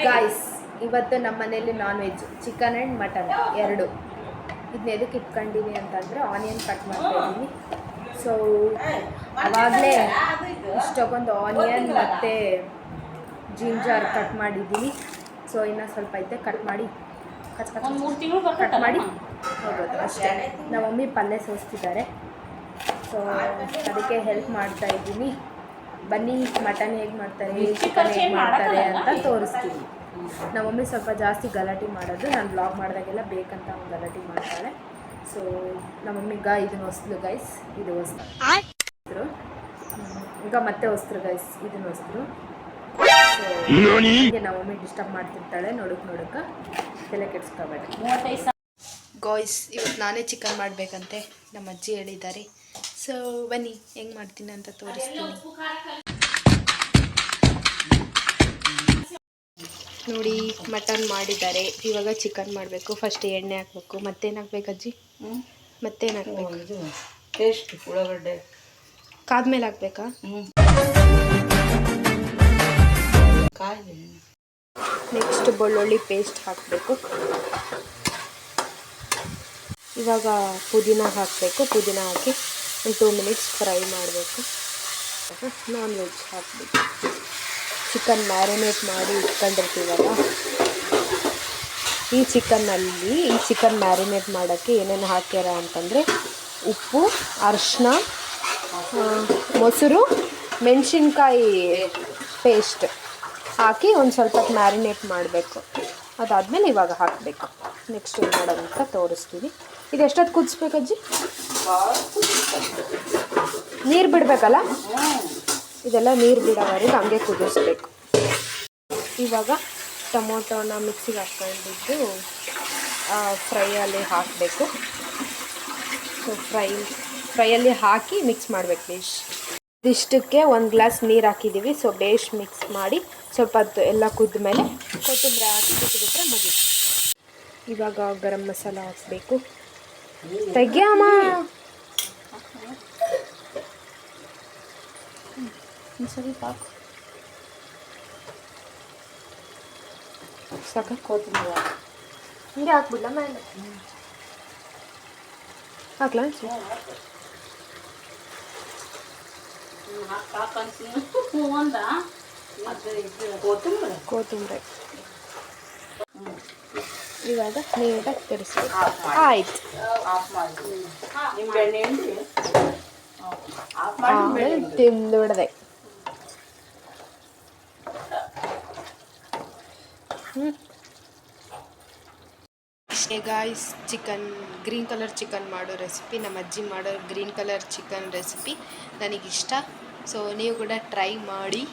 Guys, ಇವತ್ತು ನಮ್ಮ ಮನೇಲಿ non veg, chicken and mutton ಎರಡು. ಇದನ್ನ ಎದಕ್ಕೆ ಇಟ್ಕೊಂಡಿನಿ ಅಂತಂದರೆ ಆನಿಯನ್ ಕಟ್ ಮಾಡ್ತಾ ಇದ್ದೀನಿ. ಸೊ ಆವಾಗಲೇ ಇಷ್ಟೊಂದು ಆನಿಯನ್ ಮತ್ತು ಜಿಂಜರ್ ಕಟ್ ಮಾಡಿದ್ದೀನಿ. ಸೊ ಇನ್ನೂ ಸ್ವಲ್ಪ ಐತೆ, ಕಟ್ ಮಾಡಿ ಕಟ್ ಮಾಡಿ ಹೋಗೋದು ಅಷ್ಟೇ. ನಮ್ಮ ಮಮ್ಮಿ ಪಲ್ಯ ಸೋಸ್ತಿದ್ದಾರೆ, ಸೊ ಅದಕ್ಕೆ ಹೆಲ್ಪ್ ಮಾಡ್ತಾ ಇದ್ದೀನಿ. ಬನ್ನಿ ಮಟನ್ ಹೇಗೆ ಮಾಡ್ತಾರೆ, ಚಿಕನ್ ಹೇಗೆ ಮಾಡ್ತಾರೆ ಅಂತ ತೋರಿಸ್ತೀನಿ. ನಮ್ಮ ಮಮ್ಮಿ ಸ್ವಲ್ಪ ಜಾಸ್ತಿ ಗಲಾಟೆ ಮಾಡೋದು, ನಾನು ಬ್ಲಾಗ್ ಮಾಡಿದಾಗೆಲ್ಲ ಬೇಕಂತ ಅವ್ನು ಗಲಾಟೆ ಮಾಡ್ತಾಳೆ. ಸೊ ನಮ್ಮ ಮಮ್ಮಿಗ ಇದನ್ನು ಹೊಸ್ಲು ಗೈಸ್, ಇದು ಹೊಸ್ರು, ಈಗ ಮತ್ತೆ ಹೊಸ್ರು ಗೈಸ್, ಇದನ್ನು ಹೊಸ್ರು. ಸೊ ನಮ್ಮ ಮಮ್ಮಿ ಡಿಸ್ಟರ್ಬ್ ಮಾಡ್ತಿರ್ತಾಳೆ, ನೋಡಕ್ಕೆ ತಲೆ ಕೆಡಿಸ್ಕೋಬೇಡಿ ಗಾಯ್ಸ್. ಇವತ್ತು ನಾನೇ ಚಿಕನ್ ಮಾಡಬೇಕಂತೆ ನಮ್ಮ ಅಜ್ಜಿ ಹೇಳಿದ್ದಾರೆ. ಸೊ ಬನ್ನಿ ಹೆಂಗೆ ಮಾಡ್ತೀನಿ ಅಂತ ತೋರಿಸ್ತೀನಿ. ನೋಡಿ ಮಟನ್ ಮಾಡಿದ್ದಾರೆ, ಇವಾಗ ಚಿಕನ್ ಮಾಡಬೇಕು. ಫಸ್ಟ್ ಎಣ್ಣೆ ಹಾಕಬೇಕು, ಮತ್ತೇನು ಹಾಕ್ಬೇಕು ಅಜ್ಜಿ? ಮತ್ತೇನು ಹಾಕ್ಬೇಕು? ಪೇಸ್ಟ್ ಉಳ್ಳಾಗಡ್ಡೆ ಕಾದ್ಮೇಲೆ ಹಾಕ್ಬೇಕಾ? ನೆಕ್ಸ್ಟ್ ಬೆಳ್ಳುಳ್ಳಿ ಪೇಸ್ಟ್ ಹಾಕಬೇಕು. ಇವಾಗ ಪುದೀನ ಹಾಕಬೇಕು. ಪುದೀನ ಹಾಕಿ ಒಂದು 2 ಮಿನಿಟ್ಸ್ ಫ್ರೈ ಮಾಡಬೇಕು. ನಾನ್ ವೆಜ್ ಹಾಕಬೇಕು. ಚಿಕನ್ ಮ್ಯಾರಿನೇಟ್ ಮಾಡಿ ಇಟ್ಕೊಂಡಿರ್ತೀವಲ್ಲ, ಈ ಚಿಕನ್ ಮ್ಯಾರಿನೇಟ್ ಮಾಡೋಕ್ಕೆ ಏನೇನು ಹಾಕ್ಯಾರ ಅಂತಂದರೆ ಉಪ್ಪು, ಅರಿಶಿನ, ಮೊಸರು, ಮೆಣಸಿನ್ಕಾಯಿ ಪೇಸ್ಟ್ ಹಾಕಿ ಒಂದು ಸ್ವಲ್ಪ ಮ್ಯಾರಿನೇಟ್ ಮಾಡಬೇಕು. ಅದಾದಮೇಲೆ ಇವಾಗ ಹಾಕಬೇಕು. ನೆಕ್ಸ್ಟ್ ಏನು ಮಾಡೋದಂತ ತೋರಿಸ್ತೀವಿ. ಇದು ಎಷ್ಟೊತ್ತು ಕುದಿಸ್ಬೇಕು ಅಜ್ಜಿ? ನೀರು ಬಿಡಬೇಕಲ್ಲ, ಇದೆಲ್ಲ ನೀರು ಬಿಡೋವರೆಗೆ ಹಂಗೆ ಕುದಿಸ್ಬೇಕು. ಇವಾಗ ಟೊಮೊಟೊನ ಮಿಕ್ಸಿಗೆ ಹಾಕ್ಕೊಂಡಿದ್ದು ಫ್ರೈಯಲ್ಲಿ ಹಾಕಬೇಕು. ಸೊ ಫ್ರೈಯಲ್ಲಿ ಹಾಕಿ ಮಿಕ್ಸ್ ಮಾಡಬೇಕು ಬೇಷ್. ಇದಿಷ್ಟಕ್ಕೆ 1 ಗ್ಲಾಸ್ ನೀರು ಹಾಕಿದ್ದೀವಿ. ಸೊ ಬೇಷ್ ಮಿಕ್ಸ್ ಮಾಡಿ ಸ್ವಲ್ಪ ಹೊತ್ತು ಎಲ್ಲ ಕುದ್ದ ಮೇಲೆ ಕೊತ್ತಂಬರಿ ಹಾಕಿ ಕುಟ್ಟಿಬಿಟ್ರೆ ಮುಗೀತು. ಇವಾಗ ಗರಂ ಮಸಾಲ ಹಾಕಬೇಕು. ತೆಗಿಯಮ್ಮ, ಸ್ವಲ್ಪ ಹಾಕು ಸಾಕ. ಕೊತ್ತಂಬರಿ ಹಿಂಗೆ ಹಾಕ್ಬಿಡ್ಲ ಮೇಲೆ ಹಾಕ್ಲಾ? ಕೊತ್ತಂಬರಿ ಇವಾಗ ನೀಟಾಗಿ ಕೆಡಿಸಿ ಆಯ್ತು. ಆಮೇಲೆ ತಿಂದು ಬಿಡದೆ. ಇಷ್ಟೇ guys, chicken green colour chicken ಮಾಡೋ ರೆಸಿಪಿ, ನಮ್ಮ ಅಜ್ಜಿ ಮಾಡೋ ಗ್ರೀನ್ ಕಲರ್ ಚಿಕನ್ ರೆಸಿಪಿ ನನಗಿಷ್ಟ. ಸೊ ನೀವು ಕೂಡ ಟ್ರೈ ಮಾಡಿ.